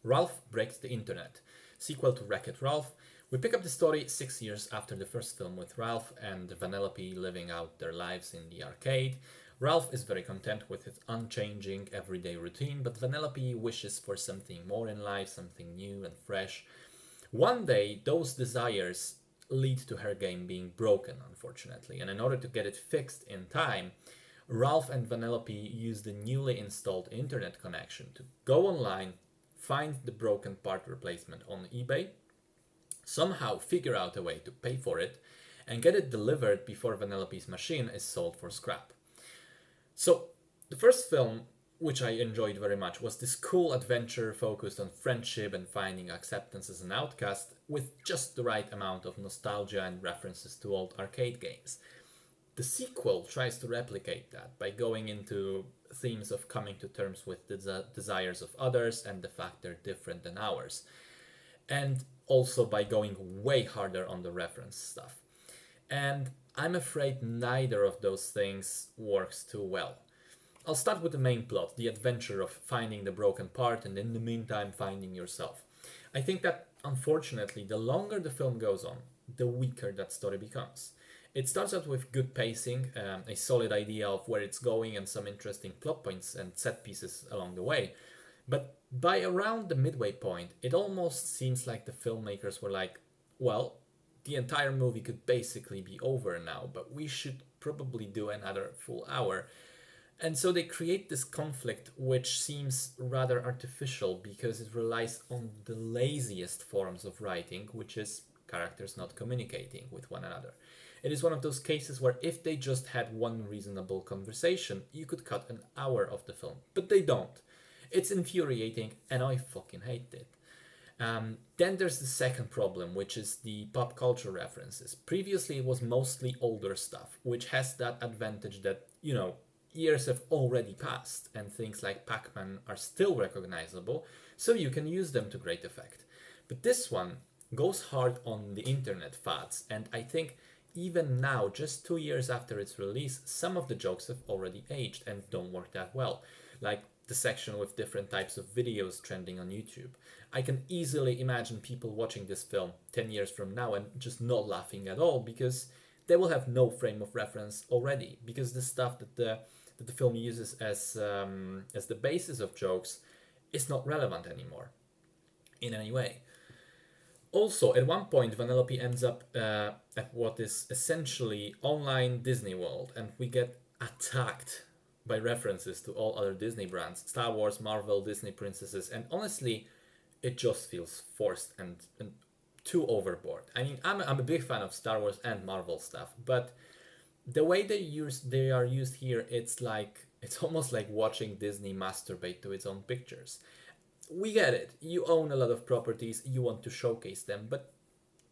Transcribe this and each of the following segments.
Ralph Breaks the Internet, sequel to Wreck-It Ralph. We pick up the story 6 years after the first film with Ralph and Vanellope living out their lives in the arcade. Ralph is very content with his unchanging everyday routine, but Vanellope wishes for something more in life, something new and fresh. One day, those desires lead to her game being broken, unfortunately, and in order to get it fixed in time, Ralph and Vanellope use the newly installed internet connection to go online, find the broken part replacement on eBay, somehow figure out a way to pay for it, and get it delivered before Vanellope's machine is sold for scrap. So, the first film, which I enjoyed very much, was this cool adventure focused on friendship and finding acceptance as an outcast, with just the right amount of nostalgia and references to old arcade games. The sequel tries to replicate that by going into themes of coming to terms with the desires of others and the fact they're different than ours, and also by going way harder on the reference stuff. And I'm afraid neither of those things works too well. I'll start with the main plot, the adventure of finding the broken part and in the meantime finding yourself. I think that unfortunately, the longer the film goes on, the weaker that story becomes. It starts out with good pacing, a solid idea of where it's going, and some interesting plot points and set pieces along the way. But by around the midway point, it almost seems like the filmmakers were like, well, the entire movie could basically be over now, but we should probably do another full hour. And so they create this conflict which seems rather artificial because it relies on the laziest forms of writing, which is characters not communicating with one another. It is one of those cases where if they just had one reasonable conversation, you could cut an hour of the film. But they don't. It's infuriating and I fucking hate it. Then there's the second problem, which is the pop culture references. Previously, it was mostly older stuff, which has that advantage that, years have already passed and things like Pac-Man are still recognizable, so you can use them to great effect. But this one goes hard on the internet fads, and I think even now, just 2 years after its release, some of the jokes have already aged and don't work that well. Like the section with different types of videos trending on YouTube. I can easily imagine people watching this film 10 years from now and just not laughing at all because they will have no frame of reference already, because the stuff that the film uses as the basis of jokes is not relevant anymore in any way. Also, at one point, Vanellope ends up at what is essentially online Disney World, and we get attacked by references to all other Disney brands, Star Wars, Marvel, Disney princesses, and honestly, it just feels forced and too overboard. I mean, I'm a big fan of Star Wars and Marvel stuff, but the way they are used here, it's almost like watching Disney masturbate to its own pictures. We get it. You own a lot of properties, you want to showcase them, but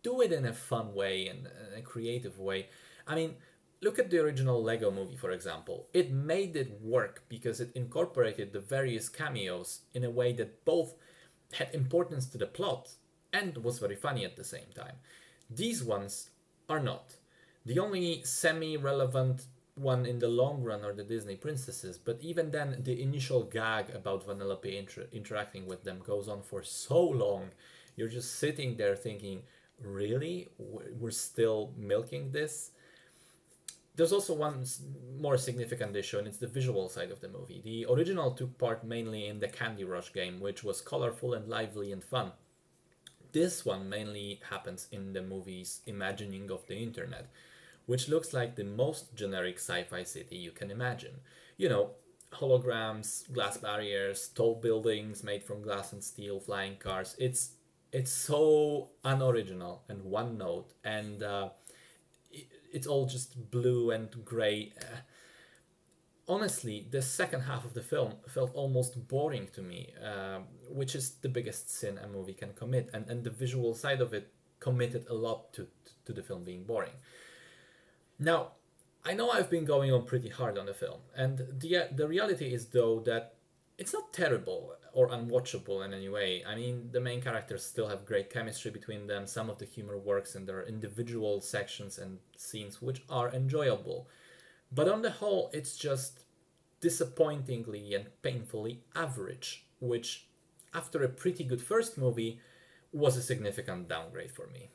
do it in a fun way and a creative way. I mean, look at the original Lego movie, for example. It made it work because it incorporated the various cameos in a way that both had importance to the plot and was very funny at the same time. These ones are not. The only semi-relevant one in the long run are the Disney princesses, but even then, the initial gag about Vanellope interacting with them goes on for so long. You're just sitting there thinking, really? We're still milking this? There's also one more significant issue, and it's the visual side of the movie. The original took part mainly in the Candy Rush game, which was colorful and lively and fun. This one mainly happens in the movie's imagining of the internet, which looks like the most generic sci-fi city you can imagine. Holograms, glass barriers, tall buildings made from glass and steel, flying cars. It's so unoriginal and one note, and it's all just blue and gray. Honestly, the second half of the film felt almost boring to me, which is the biggest sin a movie can commit, and the visual side of it committed a lot to the film being boring. Now, I know I've been going on pretty hard on the film, and the reality is, though, that it's not terrible or unwatchable in any way. I mean, the main characters still have great chemistry between them, some of the humor works in their individual sections and scenes which are enjoyable. But on the whole, it's just disappointingly and painfully average, which after a pretty good first movie, was a significant downgrade for me.